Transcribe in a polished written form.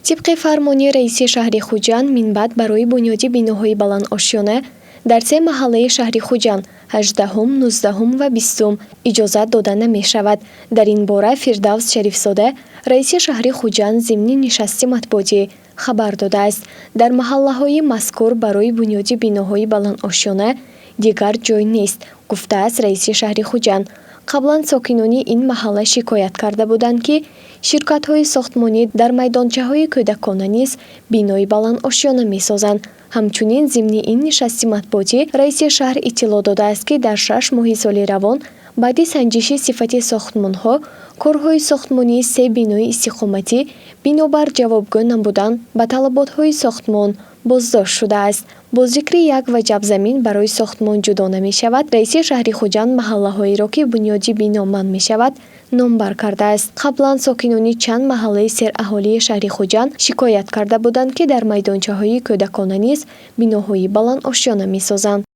طبق فرمانی رئیس شهر خوجند منبت برای بنیاد بیناهای بلند آشیانه در 3 محله شهر خوجند 18، 19 و 20 اجازت داده نمی شود. در این باره فردوس شریفزاده رئیس شهر خوجند ضمن نشست مطبوعاتی خبر داده است در محله های مذکور برای بنیاد بیناهای بلند آشیانه دیگر جای نیست. گفته است رئیس شهر خوجند قبلا ساکنان این محله شکایت کرده بودند که شرکت های ساختمانی در میدانچه های کودکانه نیز بینای بلند آشیانه می سازند. همچنین ضمن این نشست مطبوعاتی رئیس شهر اطلاع داده است که در 6 ماه سال روان بعد سنجش صفت ساختمان ها کارهای ساختمانی 3 بینای استقامتی بنابر جوابگو نبودن به طلبات های ساختمان بازداشت شده است. با ذکر یک وجب زمین برای ساختمان جدا نمی شود، رئیس شهر خوجند محله هایی را که بنیادی بنا منع می شود نامبر کرده است. قبلا ساکنان چند محله سر اهالی شهر خوجند شکایت کرده بودند که در میدانچه های کودکانه نیز بناهای بلند آشیانه می سازند.